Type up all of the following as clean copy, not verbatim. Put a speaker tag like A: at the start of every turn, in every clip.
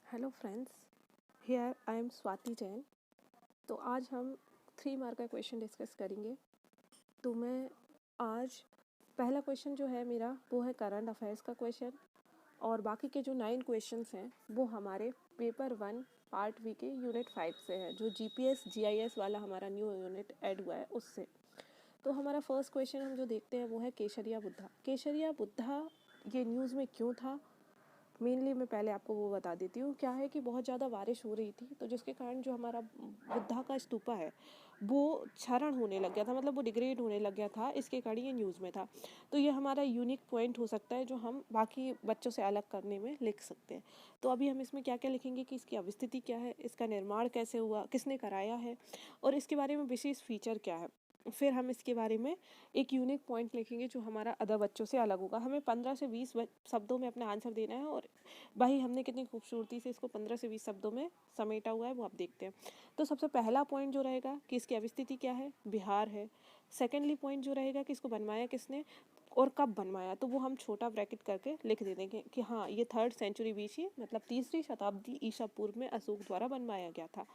A: Hello friends, here I am Swati Jain. तो आज हम 3 मार्क का क्वेश्चन डिस्कस करेंगे। तो मैं आज पहला क्वेश्चन जो है मेरा वो है करंट अफेयर्स का क्वेश्चन, और बाकी के जो 9 क्वेश्चंस हैं वो हमारे पेपर 1 पार्ट वी के यूनिट 5 से है, जो जीपीएस जीआईएस वाला हमारा न्यू यूनिट ऐड हुआ है उससे। तो हमारा फर्स्ट क्वेश्चन हम जो देखते हैं वो है केशरिया बुद्धा। केशरिया बुद्धा ये न्यूज़ में क्यों था, मेनली मैं पहले आपको वो बता देती हूँ। क्या है कि बहुत ज़्यादा बारिश हो रही थी, तो जिसके कारण जो हमारा बुद्धा का स्तूपा है वो क्षरण होने लग गया था, मतलब वो डिग्रेड होने लग गया था। इसके कारण ये न्यूज़ में था। तो ये हमारा यूनिक पॉइंट हो सकता है जो हम बाकी बच्चों से अलग करने में लिख सकते हैं। तो अभी हम इसमें क्या क्या लिखेंगे कि इसकी अवस्थिति क्या है, इसका निर्माण कैसे हुआ, किसने कराया है, और इसके बारे में विशेष फीचर क्या है। फिर हम इसके बारे में एक यूनिक पॉइंट लिखेंगे जो हमारा अदर बच्चों से अलग होगा। हमें 15 से 20 शब्दों में अपना आंसर देना है, और भाई हमने कितनी खूबसूरती से इसको 15 से 20 शब्दों में समेटा हुआ है वो आप देखते हैं। तो सबसे पहला पॉइंट जो रहेगा कि इसकी अवस्थिति क्या है, बिहार है। सेकेंडली पॉइंट जो रहेगा कि इसको बनवाया किसने और कब बनवाया, तो वो हम छोटा ब्रैकेट करके लिख दे देंगे कि हाँ ये 3rd सेंचुरी बीसी मतलब 3री शताब्दी ईसा पूर्व में अशोक द्वारा बनवाया गया था।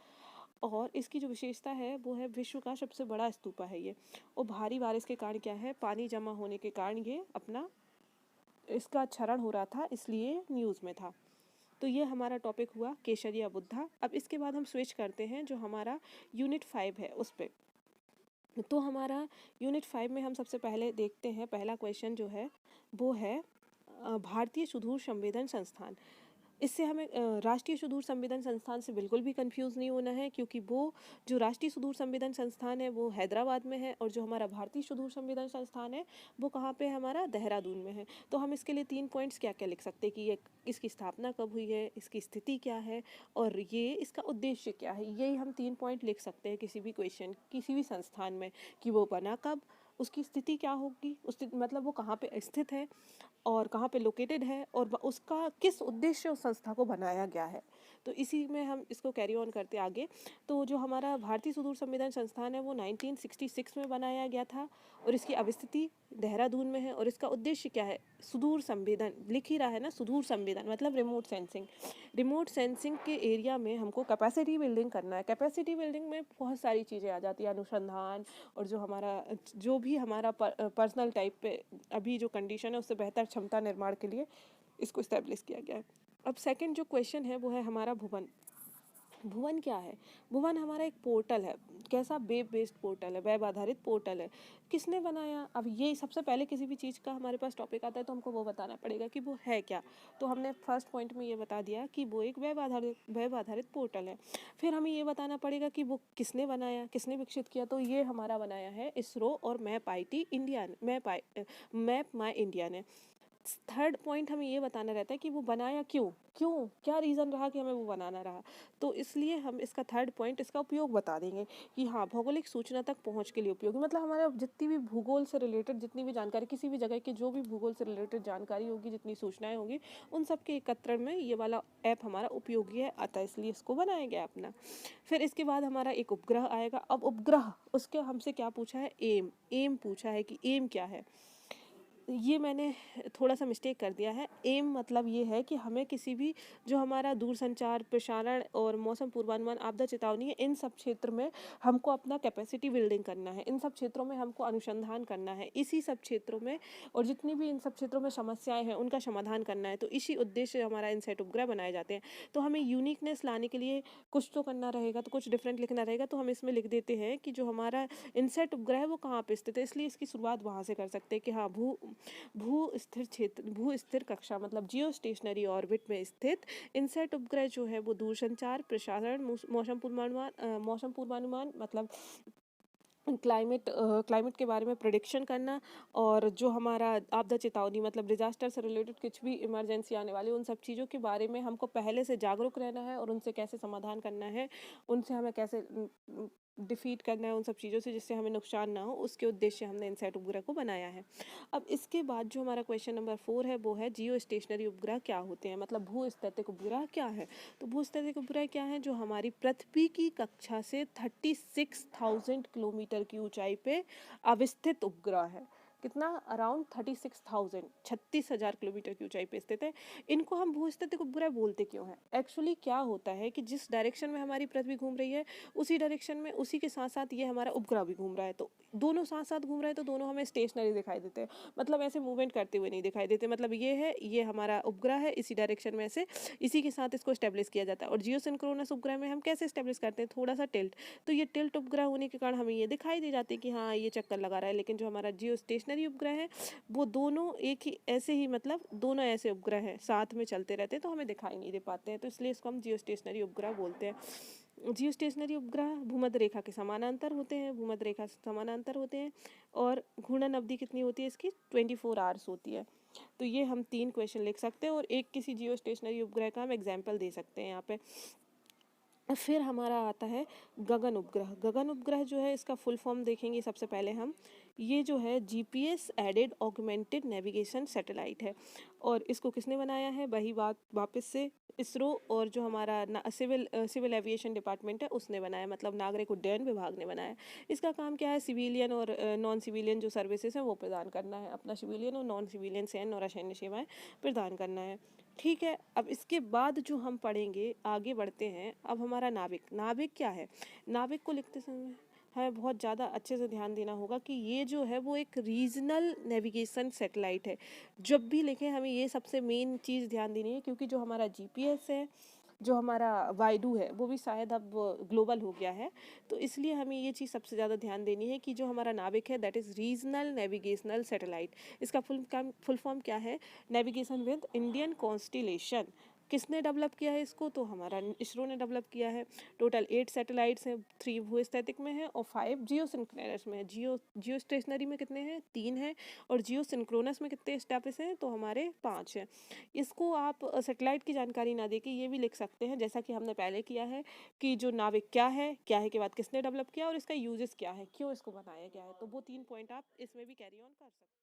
A: और इसकी जो विशेषता है वो है विश्व का सबसे बड़ा स्तूपा है ये। और भारी बारिश के कारण क्या है, पानी जमा होने के कारण ये अपना इसका क्षरण हो रहा था, इसलिए न्यूज़ में था। तो ये हमारा टॉपिक हुआ केशरिया बुद्धा। अब इसके बाद हम स्विच करते हैं जो हमारा यूनिट 5 है उस पर। तो हमारा यूनिट 5 में हम सबसे पहले देखते हैं पहला क्वेश्चन जो है वो है भारतीय सुदूर संवेदन संस्थान। इससे हमें राष्ट्रीय सुदूर संवेदन संस्थान से बिल्कुल भी कंफ्यूज नहीं होना है, क्योंकि वो जो राष्ट्रीय सुदूर संवेदन संस्थान है वो हैदराबाद में है, और जो हमारा भारतीय सुदूर संवेदन संस्थान है वो कहाँ पे है, हमारा देहरादून में है। तो हम इसके लिए 3 पॉइंट्स क्या क्या लिख सकते हैं कि ये इसकी स्थापना कब हुई है, इसकी स्थिति क्या है, और ये इसका उद्देश्य क्या है। यही हम 3 पॉइंट लिख सकते हैं किसी भी क्वेश्चन किसी भी संस्थान में, कि वो बना कब, उसकी स्थिति क्या होगी, उस मतलब वो कहाँ पे स्थित है और कहाँ पे लोकेटेड है, और उसका किस उद्देश्य उस संस्था को बनाया गया है। तो इसी में हम इसको कैरी ऑन करते आगे। तो जो हमारा भारतीय सुदूर संवेदन संस्थान है वो 1966 में बनाया गया था, और इसकी अवस्थिति देहरादून में है। और इसका उद्देश्य क्या है, सुदूर संवेदन लिख ही रहा है ना, सुदूर संवेदन मतलब रिमोट सेंसिंग। रिमोट सेंसिंग के एरिया में हमको कैपेसिटी बिल्डिंग करना है। कैपेसिटी बिल्डिंग में बहुत सारी चीज़ें आ जाती है, अनुसंधान, और जो हमारा जो भी हमारा पर्सनल टाइप पे अभी जो कंडीशन है उससे बेहतर क्षमता निर्माण के लिए इसको इस्टेब्लिश किया गया है। अब सेकंड जो क्वेश्चन है वो है हमारा भुवन। भुवन क्या है, भुवन हमारा एक पोर्टल है। कैसा, वेब बेस्ड पोर्टल है, वेब आधारित पोर्टल है। किसने बनाया, अब ये सबसे पहले किसी भी चीज़ का हमारे पास टॉपिक आता है तो हमको वो बताना पड़ेगा कि वो है क्या। तो हमने फर्स्ट पॉइंट में ये बता दिया कि वो एक वेब आधारित पोर्टल है। फिर हमें ये बताना पड़ेगा कि वो किसने बनाया, किसने विकसित किया। तो ये हमारा बनाया है इसरो और मैप IT इंडिया ने, मैप माई इंडिया ने। थर्ड पॉइंट हमें ये बताना रहता है कि वो बनाया क्यों, क्या रीज़न रहा कि हमें वो बनाना रहा। तो इसलिए हम इसका थर्ड पॉइंट इसका उपयोग बता देंगे कि हाँ भौगोलिक सूचना तक पहुंच के लिए उपयोगी, मतलब हमारे जितनी भी भूगोल से रिलेटेड जितनी भी जानकारी, किसी भी जगह की जो भी भूगोल से रिलेटेड जानकारी होगी, जितनी सूचनाएं होंगी, उन सब के एकत्रण में ये वाला ऐप हमारा उपयोगी है, अतः इसलिए इसको बनाया गया अपना। फिर इसके बाद हमारा एक उपग्रह आएगा। अब उपग्रह उसके हमसे क्या पूछा है, एम पूछा है कि एम क्या है। ये मैंने थोड़ा सा मिस्टेक कर दिया है। एम मतलब ये है कि हमें किसी भी जो हमारा दूरसंचार, प्रसारण और मौसम पूर्वानुमान, आपदा चेतावनी है, इन सब क्षेत्र में हमको अपना कैपेसिटी बिल्डिंग करना है। इन सब क्षेत्रों में हमको अनुसंधान करना है, इसी सब क्षेत्रों में, और जितनी भी इन सब क्षेत्रों में समस्याएं हैं उनका समाधान करना है। तो इसी उद्देश्य से हमारा इनसेट उपग्रह बनाए जाते हैं। तो हमें यूनिकनेस लाने के लिए कुछ तो करना रहेगा, तो कुछ डिफरेंट लिखना रहेगा। तो हम इसमें लिख देते हैं कि जो हमारा इनसेट उपग्रह है वो कहाँ पे स्थित है, इसलिए इसकी शुरुआत वहाँ से कर सकते हैं कि हाँ भू स्थिर कक्षा मतलब जियो स्टेशनरी ऑर्बिट में स्थित इनसेट उपग्रह जो है वो दूरसंचार, प्रसारण, मौसम पूर्वानुमान मतलब क्लाइमेट के बारे में प्रिडिक्शन करना, और जो हमारा आपदा चेतावनी मतलब डिजास्टर से रिलेटेड कुछ भी इमरजेंसी आने वाली उन सब चीज़ों के बारे में हमको पहले से जागरूक रहना है, और उनसे कैसे समाधान करना है, उनसे हमें कैसे डिफीट करना है उन सब चीज़ों से, जिससे हमें नुकसान ना हो, उसके उद्देश्य हमने इनसेट उपग्रह को बनाया है। अब इसके बाद जो हमारा क्वेश्चन नंबर 4 है वो है जियो स्टेशनरी उपग्रह क्या होते हैं, मतलब भूस्थितिक उपग्रह क्या है। तो भूस्थितिक उपग्रह क्या है, जो हमारी पृथ्वी की कक्षा से 36,000 किलोमीटर की ऊंचाई पे अवस्थित उपग्रह है। कितना, अराउंड 36,000 किलोमीटर की ऊंचाई पे स्थित है। इनको हम भूस्थितिक उपग्रह बोलते क्यों हैं? एक्चुअली क्या होता है कि जिस डायरेक्शन में हमारी पृथ्वी घूम रही है उसी डायरेक्शन में, उसी के साथ साथ ये हमारा उपग्रह भी घूम रहा है, तो दोनों साथ साथ घूम रहे हैं, तो दोनों हमें स्टेशनरी दिखाई देते हैं, मतलब ऐसे मूवमेंट करते हुए नहीं दिखाई देते। मतलब ये है, ये हमारा उपग्रह है, इसी डायरेक्शन में ऐसे इसी के साथ इसको स्टेब्लिश किया जाता है। और जियो सिंक्रोनस उपग्रह में हम कैसे स्टेब्लिश करते हैं, थोड़ा सा टिल्ट, तो ये टिल्ट उपग्रह होने के कारण हमें ये दिखाई दे जाती है कि हाँ ये चक्कर लगा रहा है। लेकिन जो हमारा जियो स्टेशनरी उपग्रह है वो दोनों एक ही ऐसे ही, मतलब दोनों ऐसे उपग्रह हैं, साथ में चलते रहते हैं, तो हमें दिखाई नहीं दे पाते हैं, तो इसलिए इसको हम जियो स्टेशनरी उपग्रह बोलते हैं। जियो स्टेशनरी उपग्रह भूमध्य रेखा के समानांतर होते हैं, भूमध्य रेखा से समानांतर होते हैं, और घूर्णन अवधि कितनी होती है इसकी, 24 आवर्स होती है। तो ये हम 3 क्वेश्चन लिख सकते हैं और एक किसी जियो स्टेशनरी उपग्रह का हम एग्जाम्पल दे सकते हैं यहाँ पे। फिर हमारा आता है गगन उपग्रह। गगन उपग्रह जो है इसका फुल फॉर्म देखेंगे सबसे पहले हम। ये जो है GPS aided augmented navigation satellite है, और इसको किसने बनाया है, वही बात वापस से इसरो और जो हमारा सिविल एविएशन डिपार्टमेंट है उसने बनाया, मतलब नागरिक उड्डयन विभाग ने बनाया। इसका काम क्या है, सिविलियन और नॉन सिविलियन जो सर्विसेज हैं वो प्रदान करना है, अपना सिविलियन और नॉन सिविलियन सैन्य और असैन्य सेवाएं प्रदान करना है। ठीक है, अब इसके बाद जो हम पढ़ेंगे, आगे बढ़ते हैं। अब हमारा नाविक, नाविक क्या है, नाविक को लिखते समय हमें बहुत ज़्यादा अच्छे से ध्यान देना होगा कि ये जो है वो एक रीजनल नेविगेशन सैटेलाइट है। जब भी लिखें हमें ये सबसे मेन चीज़ ध्यान देनी है, क्योंकि जो हमारा जीपीएस है, जो हमारा वाइडू है, वो भी शायद अब ग्लोबल हो गया है, तो इसलिए हमें ये चीज़ सबसे ज़्यादा ध्यान देनी है कि जो हमारा नाविक है that is regional navigational satellite. इसका फुल फॉर्म क्या है, नेविगेशन विद इंडियन कॉन्स्टिलेशन। किसने डेवलप किया है इसको, तो हमारा इसरो ने डेवलप किया है। टोटल 8 सैटेलाइट्स हैं, 3 भूस्थैतिक में हैं और 5 जियो सिंक्रोनस में है। जियो स्टेशनरी में कितने हैं, 3 हैं, और जियो सिंक्रोनस में कितने स्टेप्स हैं, तो हमारे 5 हैं। इसको आप सैटेलाइट की जानकारी ना देके ये भी लिख सकते हैं, जैसा कि हमने पहले किया है, कि जो नाविक क्या है, क्या है के बाद किसने डेवलप किया और इसका यूजेस क्या है, क्यों इसको बनाया गया है। तो वो 3 पॉइंट आप इसमें भी कैरी ऑन कर सकते हैं।